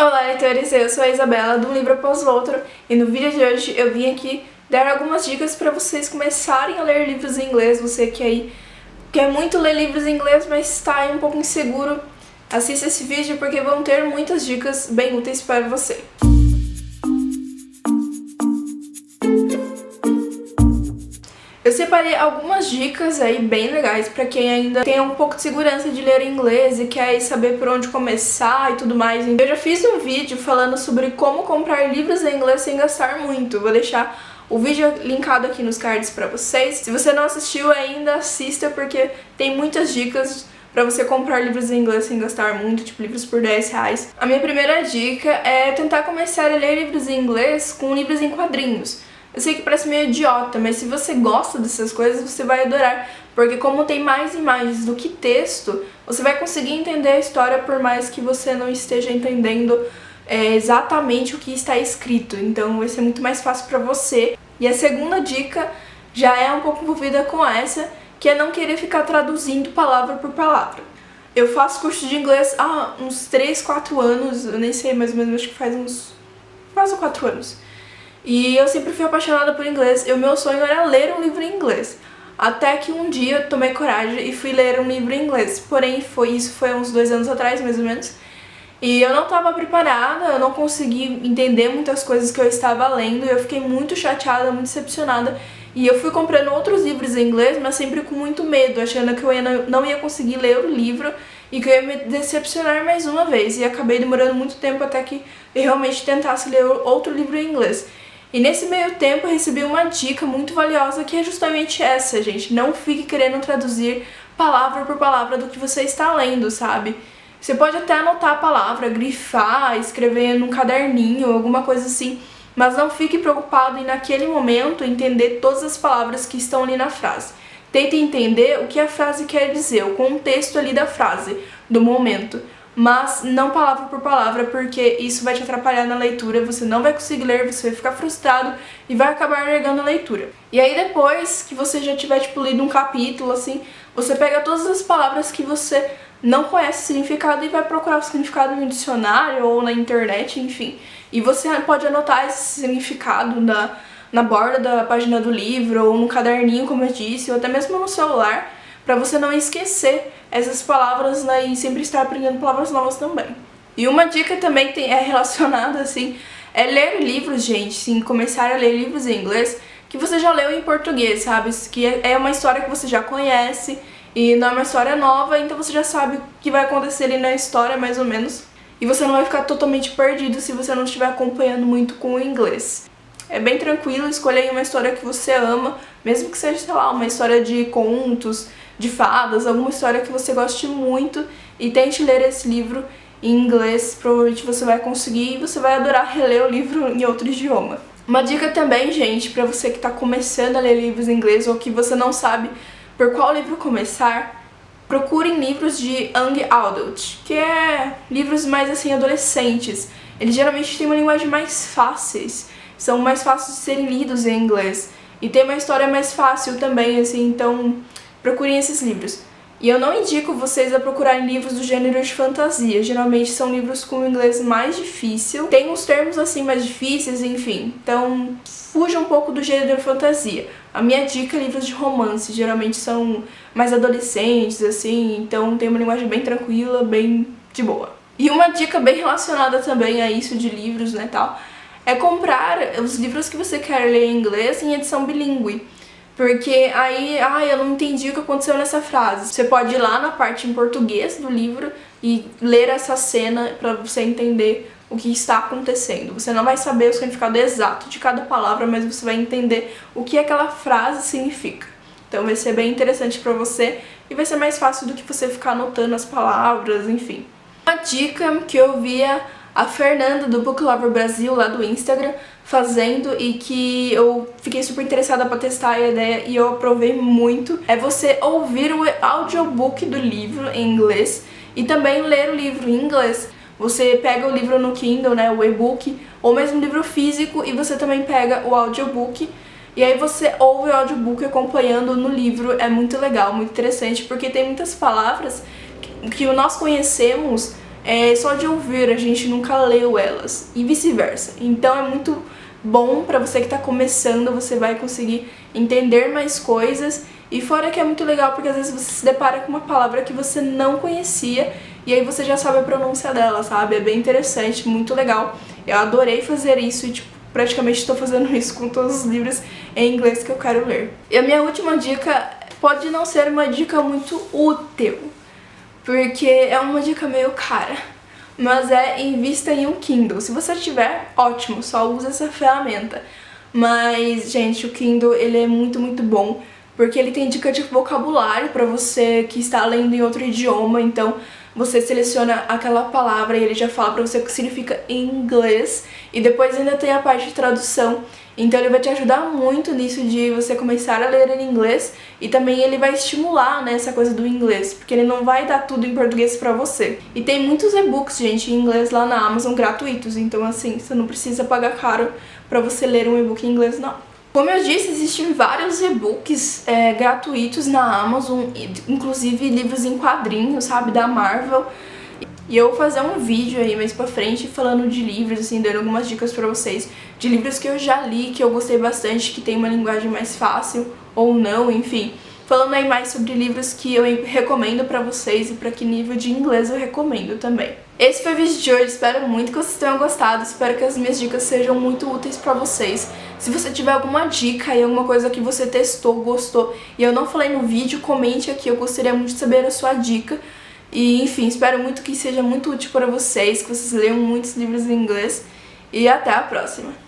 Olá, leitores! Eu sou a Isabela, do Livro Após o Outro, e no vídeo de hoje eu vim aqui dar algumas dicas para vocês começarem a ler livros em inglês. Você que aí quer muito ler livros em inglês, mas está aí um pouco inseguro, assista esse vídeo porque vão ter muitas dicas bem úteis para você. Eu separei algumas dicas aí bem legais pra quem ainda tem um pouco de segurança de ler inglês e quer saber por onde começar e tudo mais. Eu já fiz um vídeo falando sobre como comprar livros em inglês sem gastar muito. Vou deixar o vídeo linkado aqui nos cards pra vocês. Se você não assistiu ainda, assista porque tem muitas dicas pra você comprar livros em inglês sem gastar muito, tipo livros por R$10. A minha primeira dica é tentar começar a ler livros em inglês com livros em quadrinhos. Eu sei que parece meio idiota, mas se você gosta dessas coisas, você vai adorar, porque como tem mais imagens do que texto, você vai conseguir entender a história por mais que você não esteja entendendo exatamente o que está escrito, então vai ser muito mais fácil pra você. E a segunda dica já é um pouco envolvida com essa, que é não querer ficar traduzindo palavra por palavra. Eu faço curso de inglês há uns 3, 4 anos, eu nem sei mais ou menos, acho que faz uns quase 4 anos. E eu sempre fui apaixonada por inglês, e o meu sonho era ler um livro em inglês. Até que um dia eu tomei coragem e fui ler um livro em inglês. Porém, isso foi uns 2 anos atrás, mais ou menos. E eu não estava preparada, eu não consegui entender muitas coisas que eu estava lendo. E eu fiquei muito chateada, muito decepcionada. E eu fui comprando outros livros em inglês, mas sempre com muito medo, achando que eu não ia conseguir ler o livro e que eu ia me decepcionar mais uma vez. E acabei demorando muito tempo até que eu realmente tentasse ler outro livro em inglês. E nesse meio tempo eu recebi uma dica muito valiosa que é justamente essa, gente. Não fique querendo traduzir palavra por palavra do que você está lendo, sabe? Você pode até anotar a palavra, grifar, escrever num caderninho, alguma coisa assim, mas não fique preocupado em naquele momento entender todas as palavras que estão ali na frase. Tente entender o que a frase quer dizer, o contexto ali da frase, do momento. Mas não palavra por palavra, porque isso vai te atrapalhar na leitura, você não vai conseguir ler, você vai ficar frustrado e vai acabar negando a leitura. E aí depois que você já tiver lido um capítulo, assim, você pega todas as palavras que você não conhece o significado e vai procurar o significado no dicionário ou na internet, enfim. E você pode anotar esse significado na borda da página do livro, ou no caderninho, como eu disse, ou até mesmo no celular, para você não esquecer essas palavras, né, e sempre estar aprendendo palavras novas também. E uma dica também é relacionada, assim, é ler livros, gente, sim, começar a ler livros em inglês que você já leu em português, sabe? Que é uma história que você já conhece e não é uma história nova, então você já sabe o que vai acontecer ali na história, mais ou menos. E você não vai ficar totalmente perdido se você não estiver acompanhando muito com o inglês. É bem tranquilo, escolha aí uma história que você ama, mesmo que seja, sei lá, uma história de contos, de fadas, alguma história que você goste muito, e tente ler esse livro em inglês. Provavelmente você vai conseguir e você vai adorar reler o livro em outro idioma. Uma dica também, gente, pra você que tá começando a ler livros em inglês ou que você não sabe por qual livro começar, procurem livros de Young Adult, que é livros mais assim adolescentes. Eles geralmente têm uma linguagem mais fáceis, são mais fáceis de serem lidos em inglês e tem uma história mais fácil também, assim, então procurem esses livros. E eu não indico vocês a procurarem livros do gênero de fantasia, geralmente são livros com inglês mais difícil, tem uns termos assim mais difíceis, enfim, então fuja um pouco do gênero de fantasia. A minha dica é livros de romance, geralmente são mais adolescentes, assim, então tem uma linguagem bem tranquila, bem de boa. E uma dica bem relacionada também a isso de livros, né, tal, é comprar os livros que você quer ler em inglês em edição bilíngue. Porque aí, eu não entendi o que aconteceu nessa frase. Você pode ir lá na parte em português do livro e ler essa cena pra você entender o que está acontecendo. Você não vai saber o significado exato de cada palavra, mas você vai entender o que aquela frase significa. Então vai ser bem interessante pra você e vai ser mais fácil do que você ficar anotando as palavras, enfim. Uma dica que eu via a Fernanda do Book Lover Brasil, lá do Instagram, fazendo e que eu fiquei super interessada pra testar a ideia e eu aprovei muito, é você ouvir o audiobook do livro em inglês e também ler o livro em inglês. Você pega o livro no Kindle, né, o e-book, ou mesmo livro físico, e você também pega o audiobook e aí você ouve o audiobook acompanhando no livro. É muito legal, muito interessante, porque tem muitas palavras que nós conhecemos só de ouvir, a gente nunca leu elas, e vice-versa. Então é muito bom pra você que tá começando, você vai conseguir entender mais coisas. E fora que é muito legal porque às vezes você se depara com uma palavra que você não conhecia e aí você já sabe a pronúncia dela, sabe? É bem interessante, muito legal. Eu adorei fazer isso e, tipo, praticamente estou fazendo isso com todos os livros em inglês que eu quero ler. E a minha última dica pode não ser uma dica muito útil, porque é uma dica meio cara, mas invista em um Kindle. Se você tiver, ótimo, só usa essa ferramenta. Mas, gente, o Kindle, ele é muito, muito bom, porque ele tem dica de vocabulário pra você que está lendo em outro idioma, então você seleciona aquela palavra e ele já fala pra você o que significa em inglês, e depois ainda tem a parte de tradução, então ele vai te ajudar muito nisso de você começar a ler em inglês, e também ele vai estimular, né, essa coisa do inglês, porque ele não vai dar tudo em português pra você. E tem muitos e-books, gente, em inglês lá na Amazon gratuitos, então assim, você não precisa pagar caro pra você ler um e-book em inglês, não. Como eu disse, existem vários e-books gratuitos na Amazon, inclusive livros em quadrinhos, sabe, da Marvel. E eu vou fazer um vídeo aí mais pra frente falando de livros, assim, dando algumas dicas pra vocês, de livros que eu já li, que eu gostei bastante, que tem uma linguagem mais fácil ou não, enfim. Falando aí mais sobre livros que eu recomendo pra vocês e pra que nível de inglês eu recomendo também. Esse foi o vídeo de hoje, espero muito que vocês tenham gostado, espero que as minhas dicas sejam muito úteis pra vocês. Se você tiver alguma dica e alguma coisa que você testou, gostou e eu não falei no vídeo, comente aqui, eu gostaria muito de saber a sua dica. E enfim, espero muito que seja muito útil para vocês, que vocês leiam muitos livros em inglês e até a próxima!